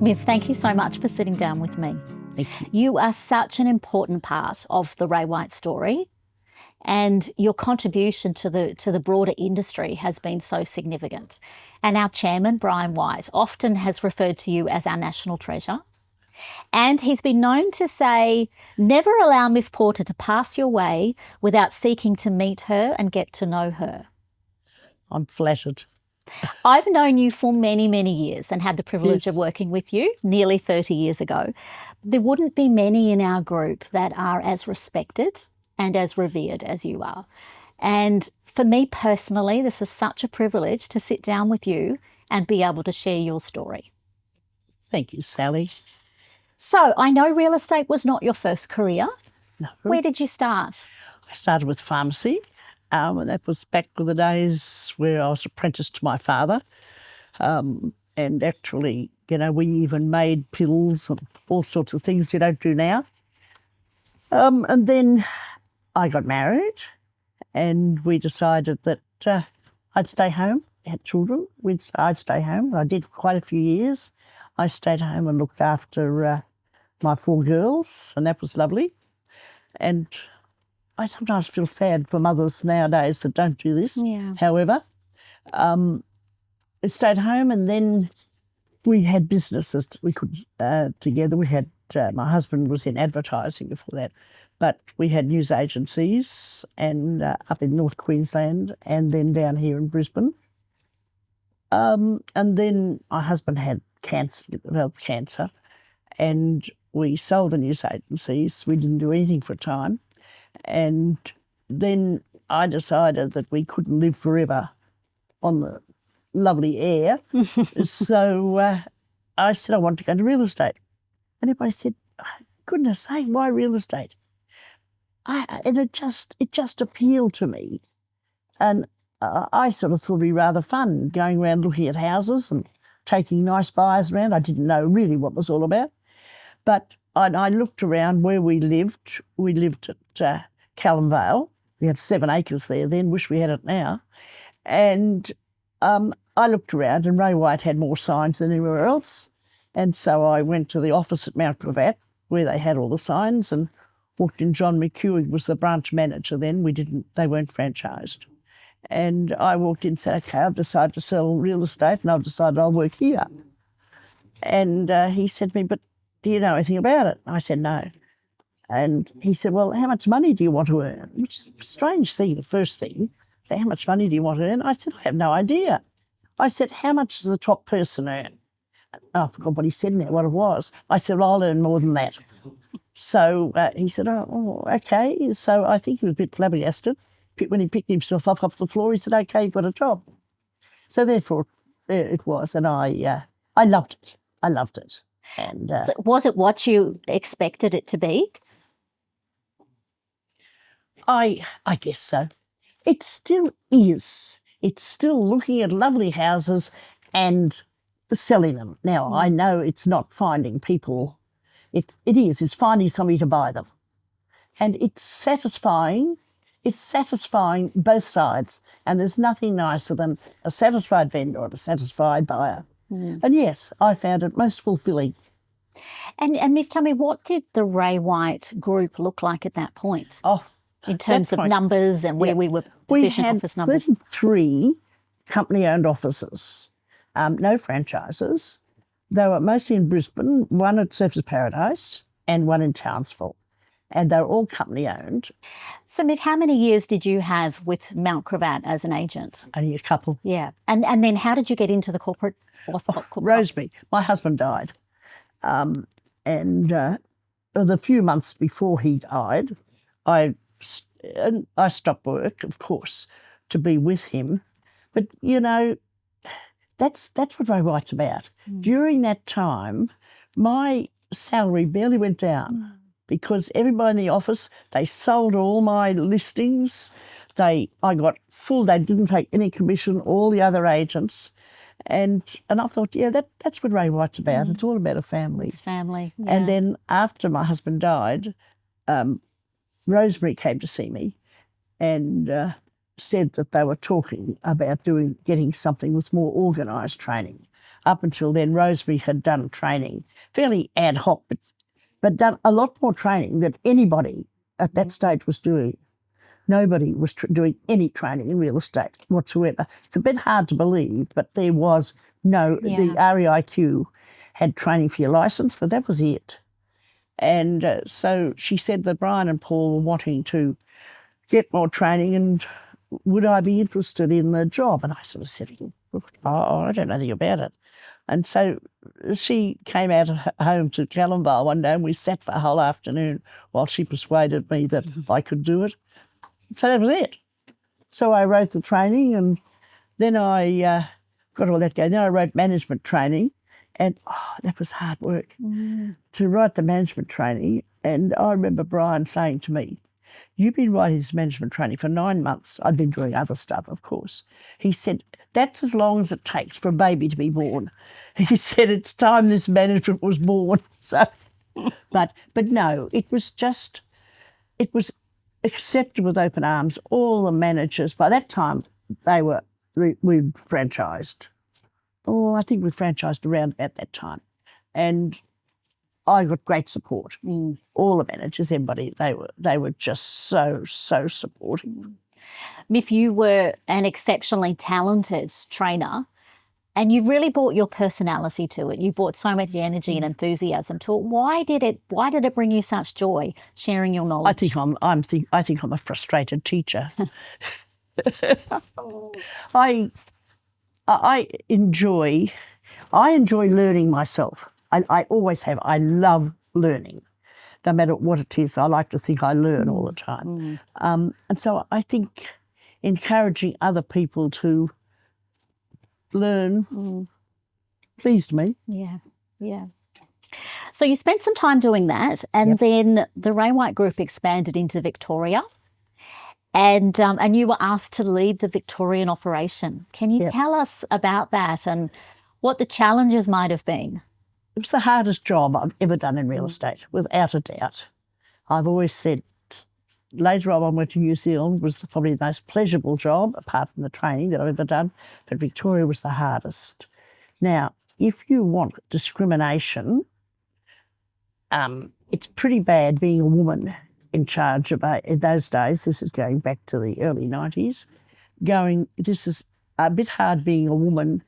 Myf, thank you so much for sitting down with me. Thank you. You are such an important part of the Ray White story, and your contribution to the broader industry has been so significant. And our chairman, Brian White, often has referred to you as our national treasure. And he's been known to say, never allow Myf Porter to pass your way without seeking to meet her and get to know her. I'm flattered. I've known you for many, many years and had the privilege of Yes. working with you nearly 30 years ago. There wouldn't be many in our group that are as respected and as revered as you are. And for me personally, this is such a privilege to sit down with you and be able to share your story. Thank you, Sally. So I know real estate was not your first career. No. Where did you start? I started with pharmacy, and that was back in the days where I was apprenticed to my father. And actually, we even made pills and all sorts of things you don't do now. And then I got married and we decided that I'd stay home. We had children. I'd stay home. I did for quite a few years. I stayed home and looked after my 4 girls, and that was lovely. And I sometimes feel sad for mothers nowadays that don't do this. Yeah. However, I stayed home, and then we had businesses we could together. We had my husband was in advertising before that, but we had news agencies and up in North Queensland and then down here in Brisbane. And then my husband had developed cancer, and we sold the news agencies. We didn't do anything for a time. And then I decided that we couldn't live forever on the lovely air. So I said I wanted to go into real estate. And everybody said, goodness sake, why real estate? And it just appealed to me. And I sort of thought it'd be rather fun going around looking at houses and taking nice buyers around. I didn't know really what it was all about. But I looked around where we lived. We lived at Callum Vale. We had 7 acres there then, wish we had it now. And I looked around, and Ray White had more signs than anywhere else. And so I went to the office at Mount Gravatt where they had all the signs and walked in. John McHugh was the branch manager then. They weren't franchised. And I walked in and said, okay, I've decided to sell real estate and I've decided I'll work here. And he said to me, but do you know anything about it? I said, no. And he said, well, how much money do you want to earn? Which is a strange thing, the first thing. So how much money do you want to earn? I said, I have no idea. I said, how much does the top person earn? I forgot what he said now, what it was. I said, well, I'll earn more than that. So he said, oh, okay. So I think he was a bit flabbergasted. When he picked himself up off the floor, he said, okay, you've got a job. So therefore, there it was. And I loved it. I loved it. And So was it what you expected it to be? I guess so. It still is. It's still looking at lovely houses and selling them. Now, I know it's not finding people. It is. It's finding somebody to buy them. And it's satisfying. It's satisfying both sides. And there's nothing nicer than a satisfied vendor or a satisfied buyer. And yes, I found it most fulfilling. And Myf, tell me, what did the Ray White group look like at that point? Oh, in terms of numbers and where we were positioned, office numbers? We had 33 company-owned offices, no franchises. They were mostly in Brisbane, one at Surfers Paradise and one in Townsville. And they were all company-owned. So, Myf, how many years did you have with Mount Gravatt as an agent? Only a couple. Yeah. And then how did you get into the corporate Rosemary. My husband died. And the few months before he died, I stopped work, of course, to be with him. But, that's what Ray White's about. During that time, my salary barely went down because everybody in the office, they sold all my listings. I got full, they didn't take any commission, all the other agents. And I thought, yeah, that's what Ray White's about. It's all about a family. It's family. Yeah. And then after my husband died, Rosemary came to see me and said that they were talking about getting something with more organised training. up until then, Rosemary had done training, fairly ad hoc, but done a lot more training than anybody at that stage was doing. Nobody was doing any training in real estate whatsoever. It's a bit hard to believe, but there was no, the REIQ had training for your licence, but that was it. And so she said that Brian and Paul were wanting to get more training and would I be interested in the job? And I sort of said, oh, I don't know anything about it. And so she came out home to Callumvale one day and we sat for a whole afternoon while she persuaded me that I could do it. So that was it. So I wrote the training and then I got all that going. Then I wrote management training and that was hard work to write the management training. And I remember Brian saying to me, you've been writing this management training for 9 months. I'd been doing other stuff, of course. He said, that's as long as it takes for a baby to be born. He said, it's time this management was born. So, but no, it was accepted with open arms. All the managers, by that time, we'd franchised. Oh, I think we franchised around about that time. And I got great support. All the managers, everybody, they were just so supportive. Myf, you were an exceptionally talented trainer and you really brought your personality to it. You brought so much energy and enthusiasm to it. Why did it bring you such joy sharing your knowledge? I think I'm a frustrated teacher. I enjoy learning myself. I always have. I love learning. No matter what it is, I like to think I learn all the time. And so I think encouraging other people to learn pleased me. Yeah. So you spent some time doing that and then the Ray White Group expanded into Victoria and you were asked to lead the Victorian operation. Can you tell us about that and what the challenges might have been? It was the hardest job I've ever done in real estate, without a doubt. I've always said, later on I went to New Zealand, was probably the most pleasurable job, apart from the training that I've ever done, but Victoria was the hardest. Now, if you want discrimination, it's pretty bad being a woman in charge of, in those days, this is going back to the early 90s, this is a bit hard being a woman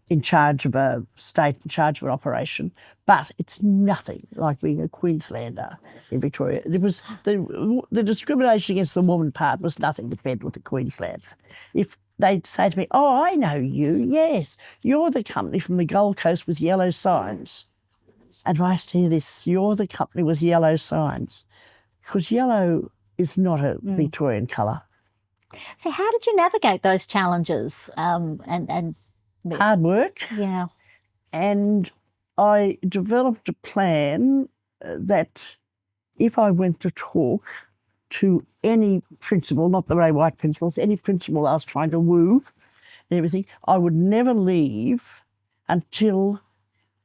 in charge of a state, in charge of an operation, but it's nothing like being a Queenslander in Victoria. It was the discrimination against the woman part was nothing compared with the Queensland. If they'd say to me, oh, I know you, yes, you're the company from the Gold Coast with yellow signs. And I used to hear this, you're the company with yellow signs, because yellow is not a Victorian colour. So how did you navigate those challenges and hard work. Yeah. And I developed a plan that if I went to talk to any principal, not the Ray White principals, any principal I was trying to woo and everything, I would never leave until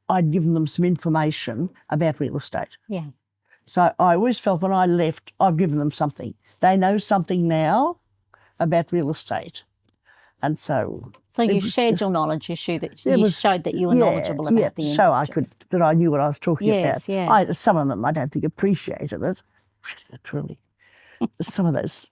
I'd given them some information about real estate. Yeah. So I always felt when I left, I've given them something. They know something now about real estate. And so you shared your knowledge. You showed that you were knowledgeable about the industry. So that I knew what I was talking about. Yeah. Some of them I don't think appreciated it. Truly, some of those.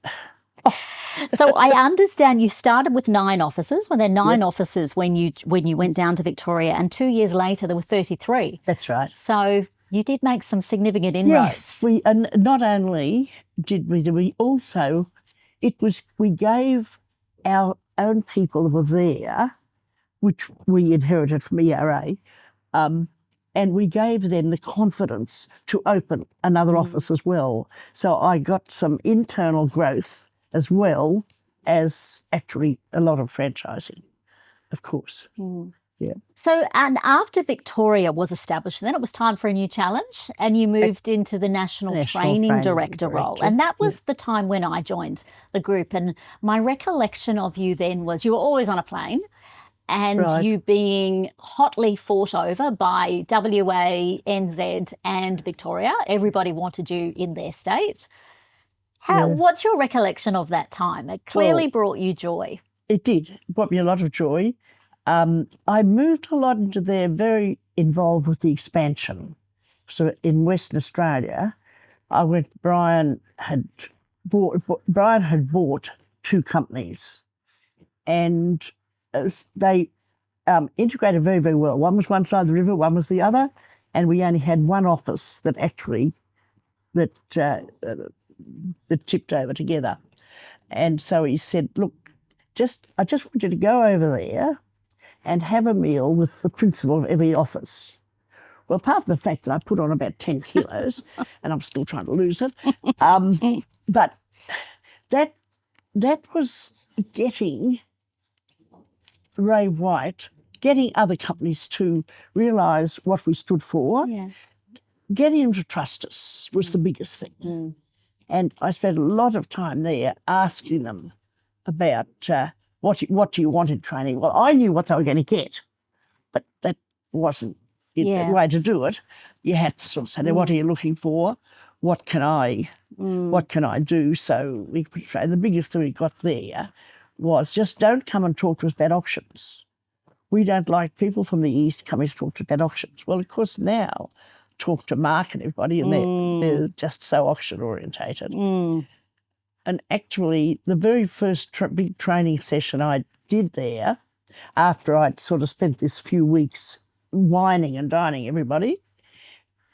So I understand you started with 9 offices. Were there 9 offices when you went down to Victoria, and 2 years later there were 33. That's right. So you did make some significant inroads. Yes, and not only did we also, we gave our own people that were there, which we inherited from ERA, and we gave them the confidence to open another office as well. So I got some internal growth as well as actually a lot of franchising, of course. Yeah. So, and after Victoria was established, then it was time for a new challenge and you moved into the National Training Director role. And that was the time when I joined the group. And my recollection of you then was you were always on a plane and you being hotly fought over by WA, NZ and Victoria. Everybody wanted you in their state. What's your recollection of that time? It clearly brought you joy. It did. It brought me a lot of joy. I moved a lot into there, very involved with the expansion. So in Western Australia, Brian had bought two companies, and they integrated very, very well. One was one side of the river, one was the other, and we only had one office that tipped over together. And so he said, look, I just want you to go over there and have a meal with the principal of every office. Well, apart from the fact that I put on about 10 kilos and I'm still trying to lose it, but that was getting Ray White, getting other companies to realise what we stood for, getting them to trust us was the biggest thing. And I spent a lot of time there asking them about what do you want in training. Well, I knew what they were going to get, but that wasn't the way to do it. You had to sort of say, what are you looking for? What can I do? So we could train. The biggest thing we got there was just don't come and talk to us about auctions. We don't like people from the East coming to talk to us about auctions. Well, of course, now talk to Mark and everybody, and they're just so auction orientated. And actually, the very first big training session I did there, after I'd sort of spent this few weeks wining and dining everybody,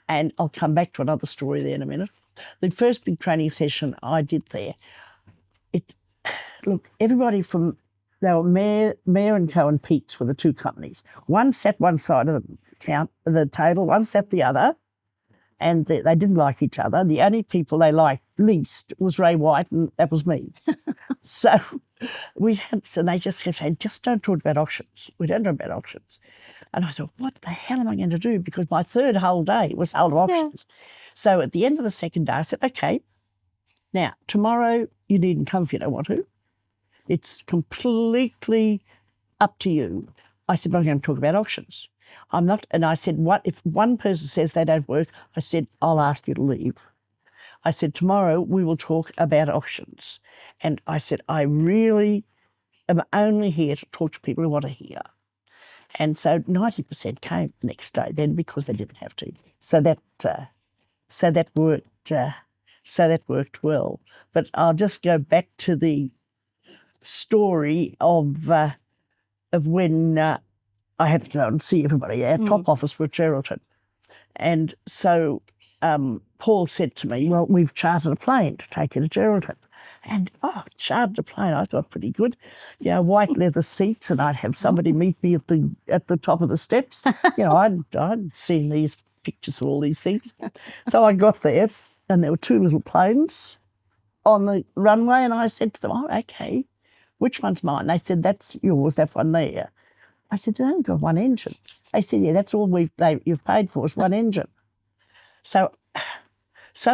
and I'll come back to another story there in a minute. The first big training session I did there, everybody from, they were Mayor and Co and Pete's were the two companies. One sat one side of the table, one sat the other, and they didn't like each other. The only people they liked least was Ray White, and that was me. So they just kept saying, just don't talk about auctions. We don't talk about auctions. And I thought, what the hell am I going to do? Because my third whole day was held of auctions. So at the end of the second day, I said, okay, now tomorrow you needn't come if you don't want to. It's completely up to you. I said, but I'm going to talk about auctions. I'm not, and I said, what if one person says they don't work? I said, I'll ask you to leave. I said, tomorrow we will talk about auctions. And I said, I really am only here to talk to people who want to hear. And so 90% came the next day then because they didn't have to. So that worked well. But I'll just go back to the story of when I had to go and see everybody. Our top office was Geraldton. And so Paul said to me, well, we've chartered a plane to take you to Geraldton. And, chartered a plane, I thought pretty good. You know, white leather seats, and I'd have somebody meet me at the top of the steps. You know, I'd seen these pictures of all these things. So I got there, and there were two little planes on the runway, and I said to them, okay, which one's mine? They said, that's yours, that one there. I said, they only got one engine. They said, yeah, that's all you've paid for is one engine. So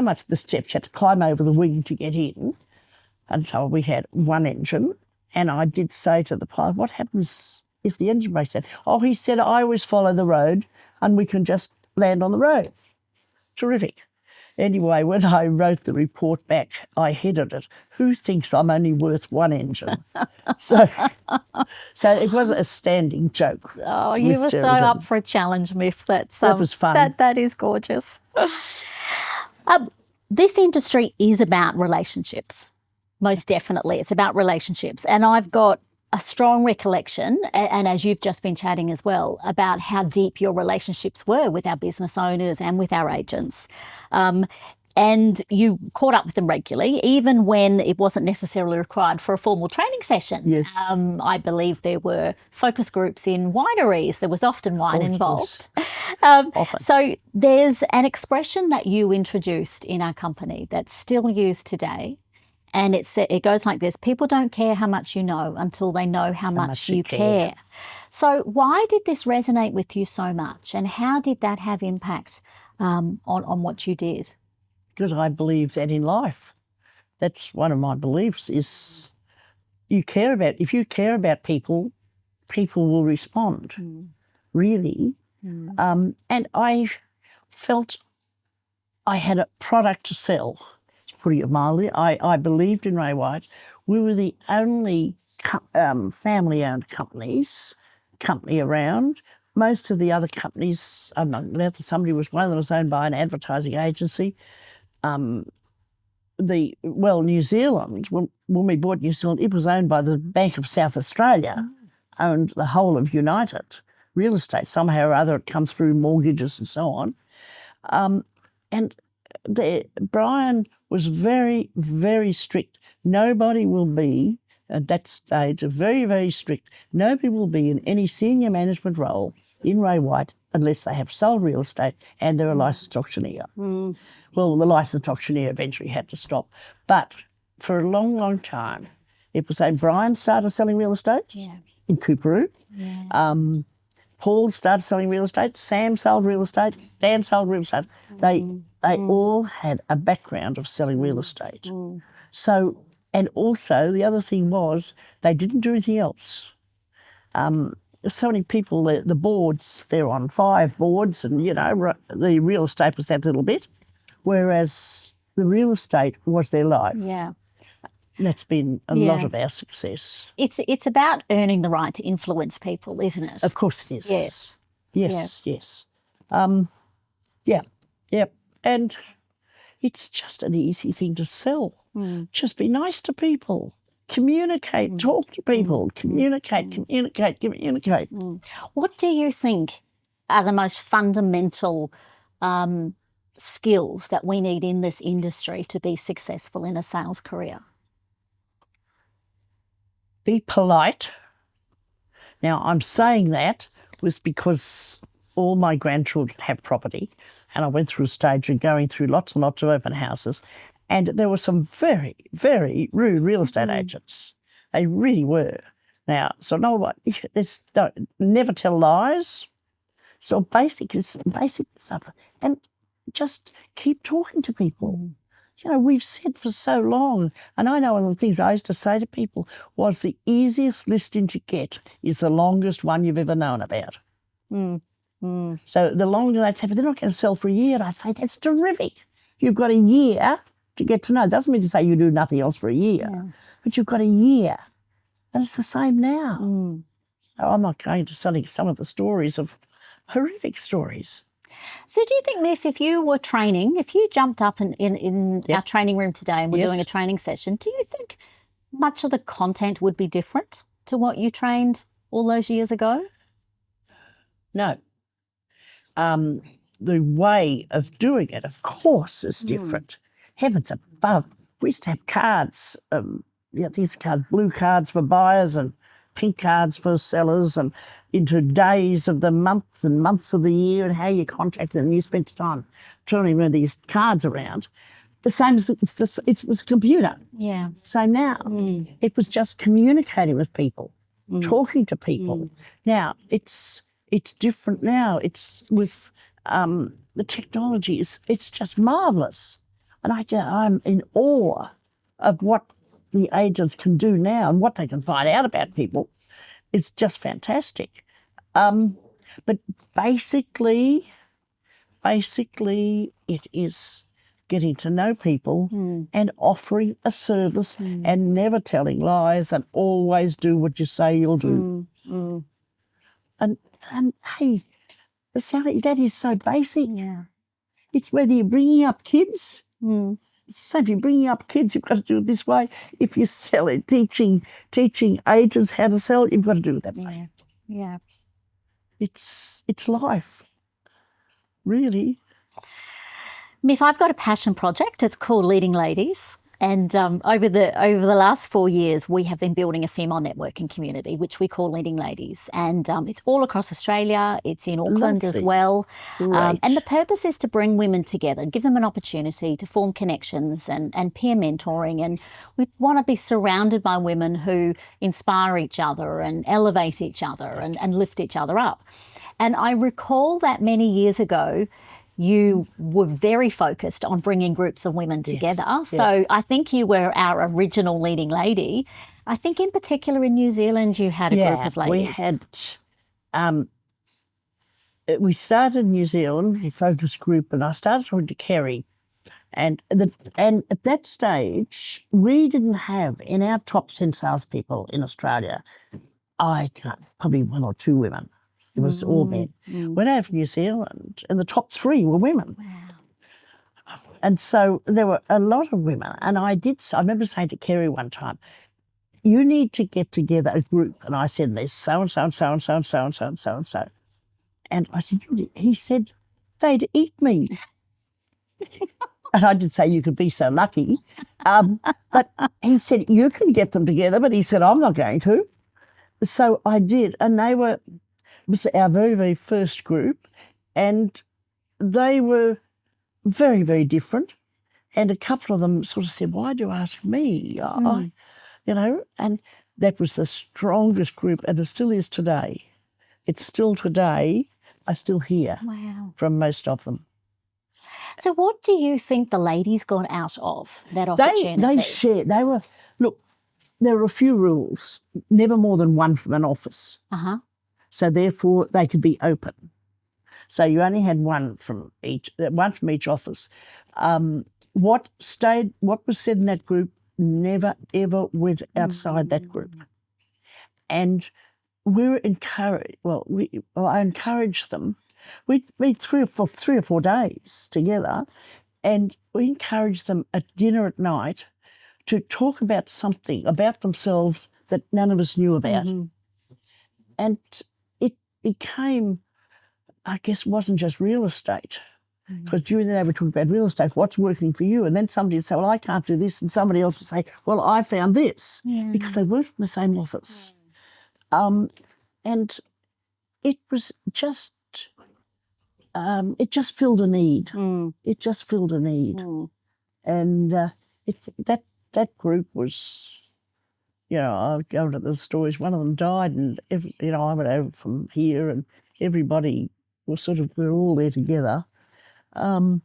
much the steps, you had to climb over the wing to get in. And so we had one engine, and I did say to the pilot, what happens if the engine breaks down? Oh, he said, I always follow the road, and we can just land on the road. Terrific. Anyway, when I wrote the report back, I headed it, who thinks I'm only worth one engine? So it was a standing joke. Oh, you were so up for a challenge, Myf. That was fun. That is gorgeous. This industry is about relationships. Most definitely. It's about relationships. And I've got a strong recollection, and as you've just been chatting as well, about how deep your relationships were with our business owners and with our agents. And you caught up with them regularly, even when it wasn't necessarily required for a formal training session. Yes. I believe there were focus groups in wineries. There was often wine involved. Often. So there's an expression that you introduced in our company that's still used today. And it goes like this: people don't care how much you know until they know how much you care. So why did this resonate with you so much, and how did that have impact on what you did? Because I believe that in life, that's one of my beliefs, is if you care about people, people will respond, really. And I felt I had a product to sell. Putting it mildly, I believed in Ray White. We were the only family-owned company around. Most of the other companies, somebody was one of them was owned by an advertising agency. New Zealand, when we bought New Zealand, it was owned by the Bank of South Australia, owned the whole of United Real Estate. Somehow or other it comes through mortgages and so on. And Brian was very, very strict. Nobody will be, at that stage, very, very strict. Nobody will be in any senior management role in Ray White unless they have sold real estate and they're a licensed auctioneer. Well, the licensed auctioneer eventually had to stop. But for a long, long time, it was Brian started selling real estate in Coorparoo. Paul started selling real estate. Sam sold real estate. Dan sold real estate. They all had a background of selling real estate. So, and also the other thing was they didn't do anything else. So many people, the boards, they're on 5 boards and, the real estate was that little bit, whereas the real estate was their life. Yeah. That's been a lot of our success. It's about earning the right to influence people, isn't it? Of course it is. Yes. Yes. And it's just an easy thing to sell. Just be nice to people. Communicate, talk to people, communicate. What do you think are the most fundamental skills that we need in this industry to be successful in a sales career? Be polite. Now, I'm saying that because all my grandchildren have property, and I went through a stage of going through lots and lots of open houses, and there were some very, very rude real estate agents. They really were. Now, so never tell lies. So basic stuff, and just keep talking to people. We've said for so long, and I know one of the things I used to say to people was the easiest listing to get is the longest one you've ever known about. So the longer they'd say, but they're not going to sell for a year, I'd say, that's terrific. You've got a year to get to know. It doesn't mean to say you do nothing else for a year, but you've got a year. And it's the same now. I'm not going to selling some of the stories of horrific stories. So do you think, Myf, if you jumped up in our training room today and we're doing a training session, do you think much of the content would be different to what you trained all those years ago? No. The way of doing it, of course, is different. Heavens above. We used to have cards, these cards, blue cards for buyers and pink cards for sellers, and into days of the month and months of the year and how you contacted them. You spent time turning these cards around. The same as it was a computer. Yeah. So now it was just communicating with people, talking to people. Now it's different now. It's with the technology. It's just marvellous. And I'm in awe of what the agents can do now and what they can find out about people. It's just fantastic. But basically, it is getting to know people and offering a service and never telling lies and always do what you say you'll do. And hey, that is so basic. Yeah. It's whether you're bringing up kids. It's the same. If you're bringing up kids, you've got to do it this way. If you're selling, teaching agents how to sell, you've got to do it that way. Yeah. It's life, really. Myf, I've got a passion project. It's called Leading Ladies. And over the last 4 years, we have been building a female networking community, which we call Leading Ladies. And it's all across Australia. It's in Auckland as well. And the purpose is to bring women together, give them an opportunity to form connections and peer mentoring. And we want to be surrounded by women who inspire each other and elevate each other and lift each other up. And I recall that many years ago, you were very focused on bringing groups of women together. So I think you were our original leading lady. I think in particular in New Zealand you had a group of ladies. We started in New Zealand, a focus group, and I started talking to Kerry. And at that stage, we didn't have, in our top 10 salespeople in Australia, I can't, probably one or two women. It was all men. Went over to New Zealand, and the top three were women. Wow. And so there were a lot of women. And I remember saying to Kerry one time, you need to get together a group. And I said, there's so-and-so and so-and-so and so-and-so and so-and-so. And I said, he said, they'd eat me. And I did say, you could be so lucky. But he said, you can get them together. But he said, I'm not going to. So I did. And it was our very, very first group. And they were very, very different. And a couple of them sort of said, why do you ask me? And that was the strongest group, and it still is today. It's still today, I still hear from most of them. So what do you think the ladies got out of that opportunity? They shared. There were a few rules, never more than one from an office. Uh-huh. So therefore they could be open. So you only had one from each office. What was said in that group never ever went outside that group. And we were encouraged. I encouraged them. We'd meet 3 or 4 days together, and we encouraged them at dinner at night to talk about something about themselves that none of us knew about. And it became, I guess, wasn't just real estate. Because during the day we talked about real estate, what's working for you? And then somebody would say, well, I can't do this. And somebody else would say, well, I found this. Because they weren't in the same office. And it was just, it just filled a need. It just filled a need. And that group was, I'll go into the stories. One of them died, and I went over from here, and everybody was we're all there together. What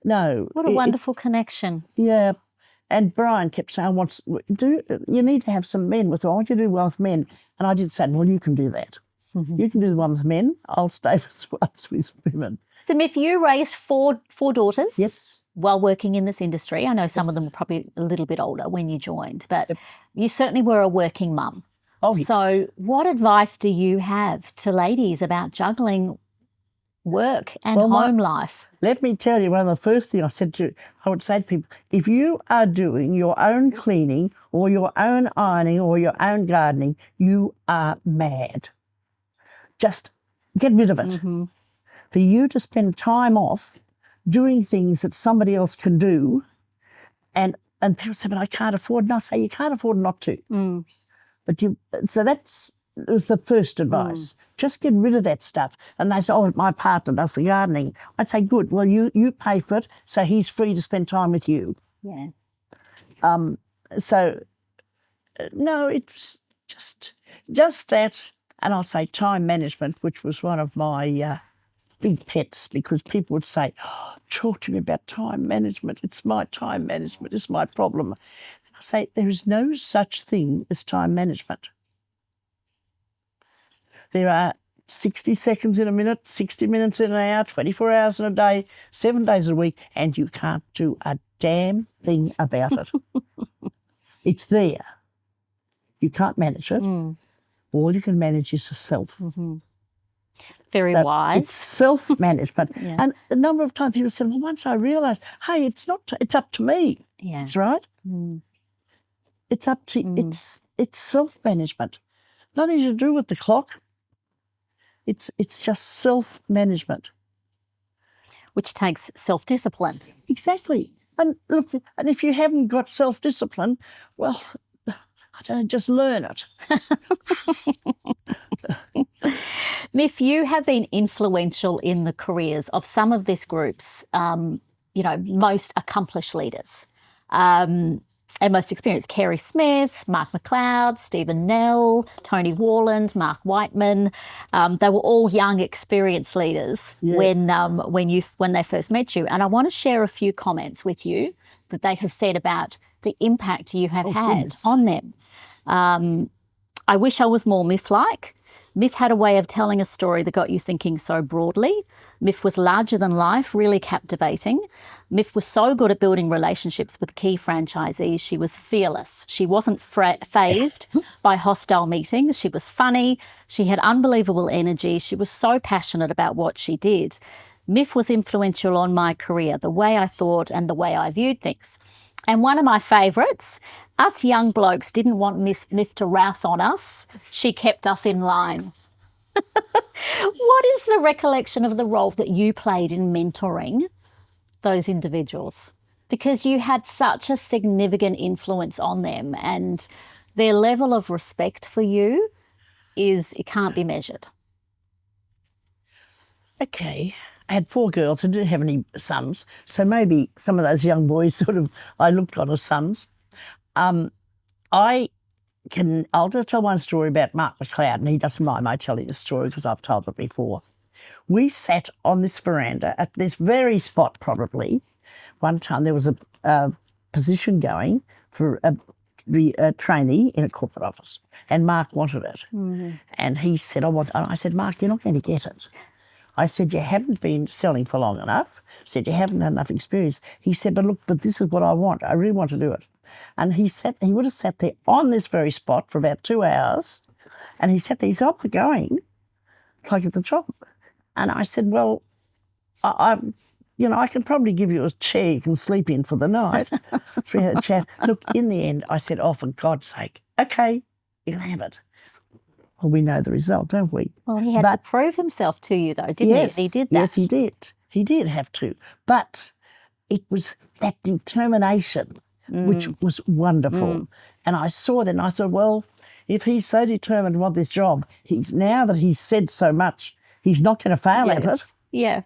a wonderful connection. Yeah. And Brian kept saying, you need to have some men with you. I want you to do well with men. And I did say, well, you can do that. You can do the one with men. I'll stay with the ones with women. So Myf, you raised four daughters. Yes. While working in this industry. I know some of them were probably a little bit older when you joined, but you certainly were a working mum. Oh, yes. So what advice do you have to ladies about juggling work and home life? Let me tell you, one of the first things I would say to people, if you are doing your own cleaning or your own ironing or your own gardening, you are mad. Just get rid of it. For you to spend time off doing things that somebody else can do, and people say, but I can't afford, and I say, you can't afford not to. So that was the first advice. Just get rid of that stuff. And they say, oh, my partner does the gardening. I'd say, good, well, you pay for it, so he's free to spend time with you. Yeah. No, it's just that, and I'll say time management, which was one of my big pets, because people would say, oh, talk to me about time management. It's my time management. It's my problem. And I say, there is no such thing as time management. There are 60 seconds in a minute, 60 minutes in an hour, 24 hours in a day, 7 days a week, and you can't do a damn thing about it. It's there. You can't manage it. All you can manage is yourself. Very wise. It's self-management. And a number of times people said, well, once I realised, hey, it's up to me. Yeah. That's right. It's up to, it's self-management. Nothing to do with the clock. It's just self-management. Which takes self-discipline. Exactly. And look, and if you haven't got self-discipline, well, I don't know, just learn it. Myf, you have been influential in the careers of some of this group's, most accomplished leaders and most experienced. Kerry Smith, Mark McLeod, Stephen Nell, Tony Warland, Mark Whiteman. They were all young, experienced leaders when they first met you. And I want to share a few comments with you that they have said about the impact you have had on them. I wish I was more Myf-like. Myf had a way of telling a story that got you thinking so broadly. Myf was larger than life, really captivating. Myf was so good at building relationships with key franchisees. She was fearless. She wasn't fazed by hostile meetings. She was funny. She had unbelievable energy. She was so passionate about what she did. Myf was influential on my career, the way I thought and the way I viewed things. And one of my favourites, us young blokes didn't want Myf to rouse on us. She kept us in line. What is the recollection of the role that you played in mentoring those individuals? Because you had such a significant influence on them, and their level of respect for you it can't be measured. Okay. I had 4 girls. I didn't have any sons. So maybe some of those young boys I looked on as sons. I'll just tell one story about Mark McLeod, and he doesn't mind my telling the story because I've told it before. We sat on this veranda at this very spot probably. One time there was a position going for a trainee in a corporate office, and Mark wanted it. Mm-hmm. And he said, and I said, Mark, you're not going to get it. I said, you haven't been selling for long enough. I said, you haven't had enough experience. He said, but this is what I want. I really want to do it. And he would have sat there on this very spot for about 2 hours. And he sat there, he said, I'm going. Can I get the job? And I said, well, I can probably give you a chair you can sleep in for the night. So we had a chat. Look, in the end, I said, oh, for God's sake, okay, you can have it. Well, we know the result, don't we? Well, he had to prove himself to you, though, didn't he? He did that. Yes, he did. He did have to. But it was that determination which was wonderful. And I saw that and I thought, well, if he's so determined to want this job, now that he's said so much, he's not going to fail at it. Yeah.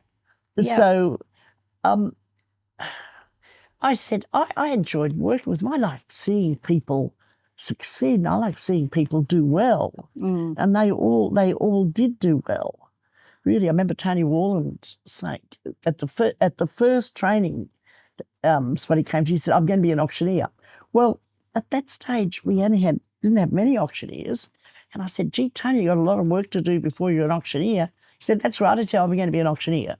So I said, I enjoyed working with him. I like seeing people succeed, and I like seeing people do well. And they all did do well. Really, I remember Tony Warland saying at the first training, when he came to, he said, I'm going to be an auctioneer. Well, at that stage, we didn't have many auctioneers. And I said, gee, Tony, you've got a lot of work to do before you're an auctioneer. He said, that's right, I tell him I'm going to be an auctioneer.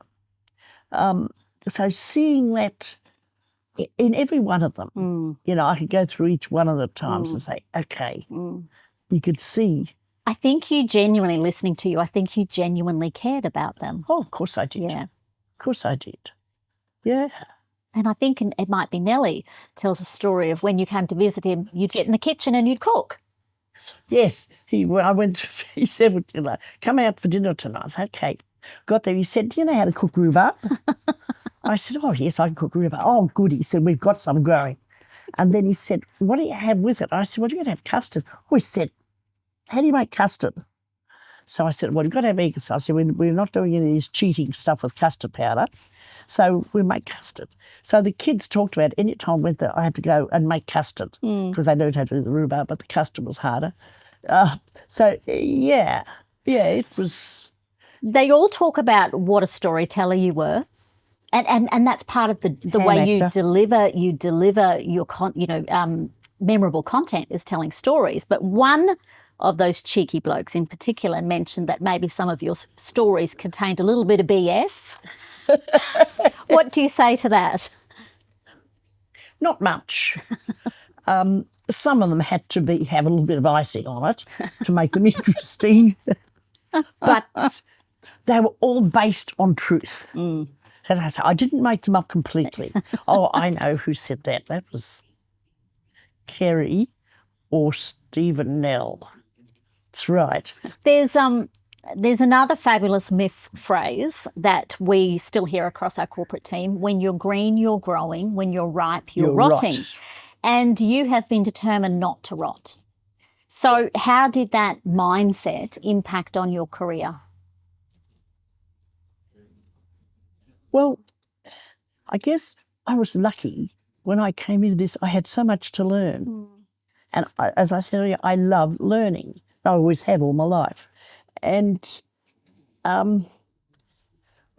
So seeing that in every one of them, I could go through each one of the times and say, okay, you could see. I think you genuinely, listening to you, I think you genuinely cared about them. Oh, of course I did. Yeah. Of course I did. Yeah. And I think it might be Nellie tells a story of when you came to visit him, you'd get in the kitchen and you'd cook. Yes. He said, come out for dinner tonight. I said, okay. Got there, he said, do you know how to cook rhubarb? I said, oh, yes, I can cook rhubarb. Oh, good. He said, we've got some growing. And then he said, what do you have with it? I said, well, you're going to have custard. Oh, he said, how do you make custard? So I said, well, you've got to have eggs. I said, we're not doing any of this cheating stuff with custard powder. So we make custard. So the kids talked about any time I went there, I had to go and make custard because they learned how to do the rhubarb, but the custard was harder. It was. They all talk about what a storyteller you were. And that's part of the way you deliver your memorable content is telling stories. But one of those cheeky blokes in particular mentioned that maybe some of your stories contained a little bit of BS. What do you say to that? Not much. Some of them had to have a little bit of icing on it to make them interesting. But they were all based on truth. As I say, I didn't make them up completely. Oh, I know who said that. That was Kerry or Stephen Nell. That's right. There's another fabulous Myf phrase that we still hear across our corporate team. When you're green, you're growing. When you're ripe, you're rotting. Rot. And you have been determined not to rot. So how did that mindset impact on your career? Well, I guess I was lucky when I came into this. I had so much to learn. And as I said earlier, I love learning. I always have all my life. And,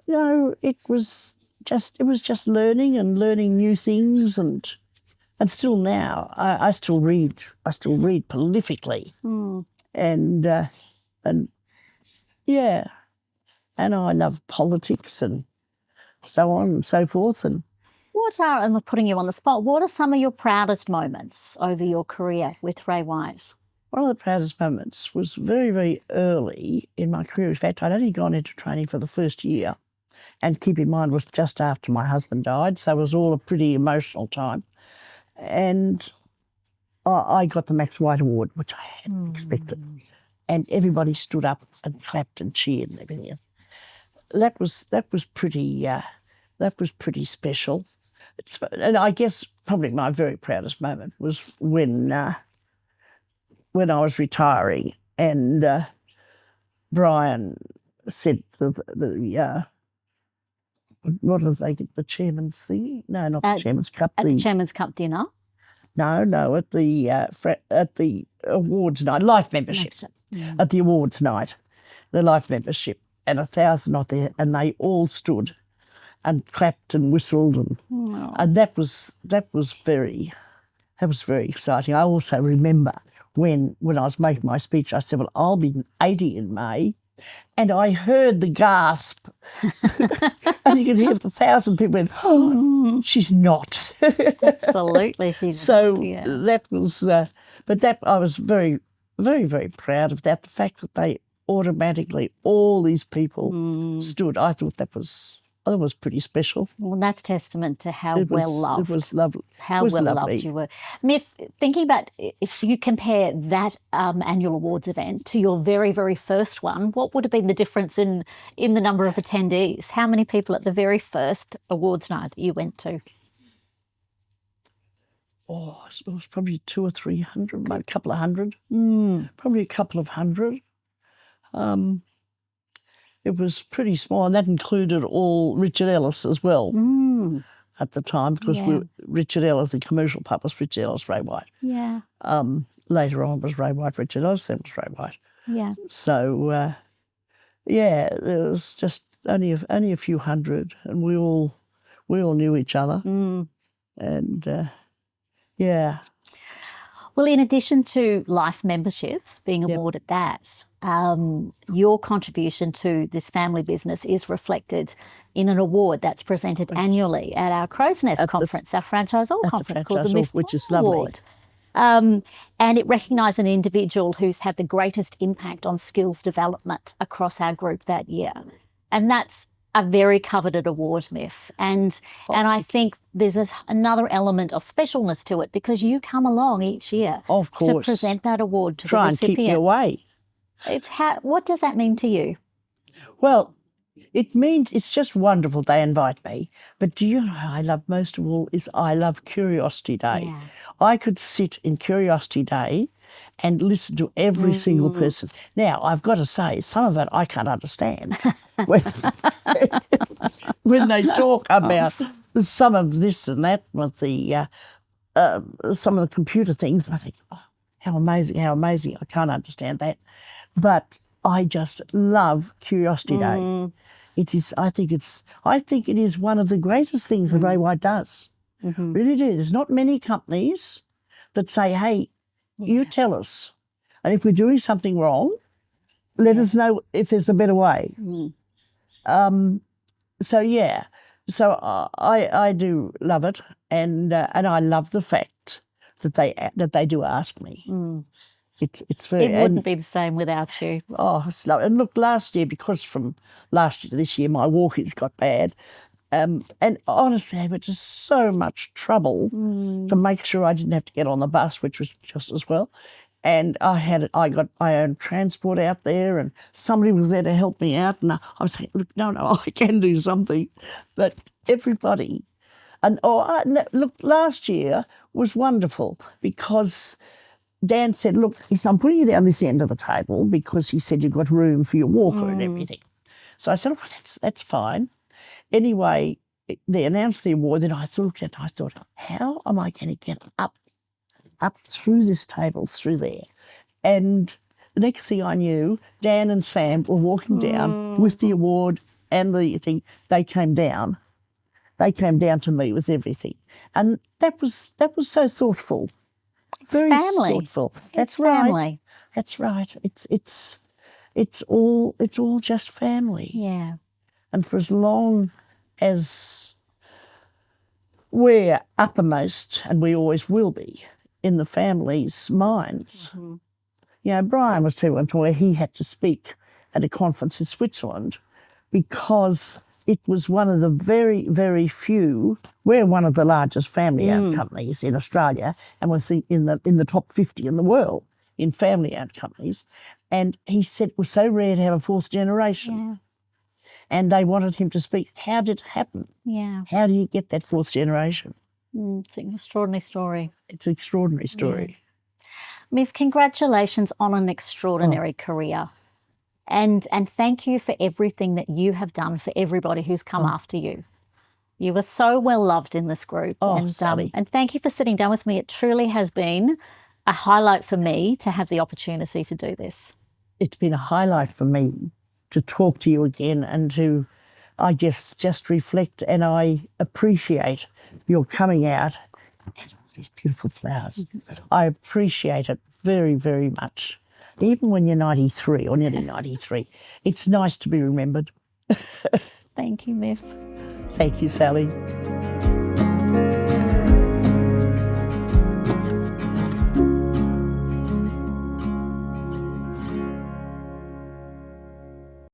it was just learning and learning new things. And still now, I still read. I still read prolifically. And and I love politics and so on and so forth. And I'm putting you on the spot, what are some of your proudest moments over your career with Ray White? one of the proudest moments was very, very early in my career. In fact, I'd only gone into training for the first year, and keep in mind, it was just after my husband died, so it was all a pretty emotional time. And I got the Max White Award, which I hadn't expected. And everybody stood up and clapped and cheered and everything. That was pretty special. And I guess probably my very proudest moment was when I was retiring, and Brian said what did they get, the chairman's thing? No, not the chairman's cup. At the Chairman's Cup dinner? No, at the awards night, life membership. At the awards night, the life membership, and 1,000 not there, and they all stood and clapped and whistled, and that was very exciting. I also remember when I was making my speech, I said, well, I'll be 80 in May, and I heard the gasp, and you could hear the 1,000 people went, oh, she's not. Absolutely, she's so not, yeah. that was, but that I was very, very, very proud of that. The fact that they automatically, all these people stood, I thought that was pretty special. Well, that's testament to how well loved. It was lovely. How well loved you were. Myf, thinking about if you compare that annual awards event to your very, very first one, what would have been the difference in the number of attendees? How many people at the very first awards night that you went to? Oh, it was probably 200 or 300, maybe a couple of hundred. Probably a couple of hundred. It was pretty small, and that included all Richard Ellis as well at the time, because Richard Ellis, the commercial pub was Richard Ellis, Ray White. Yeah. Later on was Ray White, Richard Ellis, then was Ray White. Yeah. So, there was just only a few hundred, and we all knew each other. And, yeah. Well, in addition to life membership, being awarded that, your contribution to this family business is reflected in an award that's presented annually at our Crow's Nest conference, our Franchisor conference called the Myf which is Porter lovely. Award. And it recognised an individual who's had the greatest impact on skills development across our group that year. And that's a very coveted award, Myf. And I think there's another element of specialness to it, because you come along each year of course, to present that award to try the and recipient. keep me away. What does that mean to you? Well, it means it's just wonderful they invite me. But do you know what I love most of all is I love Curiosity Day. Yeah. I could sit in Curiosity Day and listen to every single person. Now, I've got to say, some of it I can't understand. when they talk about some of this and that with the some of the computer things, I think, oh, how amazing, I can't understand that. But I just love Curiosity Day. It is. I think it is one of the greatest things that Ray White does. Really do. There's not many companies that say, "Hey, you tell us, and if we're doing something wrong, let us know if there's a better way." So I do love it, and I love the fact that they do ask me. It's very. It wouldn't be the same without you. Oh, it's lovely. And look, last year, because from last year to this year, my walkings got bad. And honestly, I went to so much trouble to make sure I didn't have to get on the bus, which was just as well. And I got my own transport out there, and somebody was there to help me out. And I was saying, look, no, I can do something. But everybody, look, last year was wonderful because Dan said, look, I'm putting you down this end of the table because he said you've got room for your walker and everything. So I said, oh, that's fine. Anyway, they announced the award, and I thought, how am I going to get up through this table, through there? And the next thing I knew, Dan and Sam were walking down with the award and the thing. They came down. They came down to me with everything. And that was so thoughtful. Very family. thoughtful. That's family. Right. That's right. it's all just family. Yeah. And for as long as we're uppermost, and we always will be, in the family's minds. You know, Brian was telling one time where he had to speak at a conference in Switzerland because it was one of the very, very few. We're one of the largest family-owned companies in Australia, and we're in the top 50 in the world in family-owned companies. And he said it was so rare to have a fourth generation. Yeah. And they wanted him to speak. How did it happen? Yeah. How do you get that fourth generation? It's an extraordinary story. It's an extraordinary story. Myf, congratulations on an extraordinary career. And thank you for everything that you have done for everybody who's come after you. You were so well loved in this group. Sally. And thank you for sitting down with me. It truly has been a highlight for me to have the opportunity to do this. It's been a highlight for me to talk to you again and to, I just reflect, and I appreciate your coming out and all these beautiful flowers. I appreciate it very, very much. Even when you're 93 or nearly 93, it's nice to be remembered. Thank you, Myf. Thank you, Sally.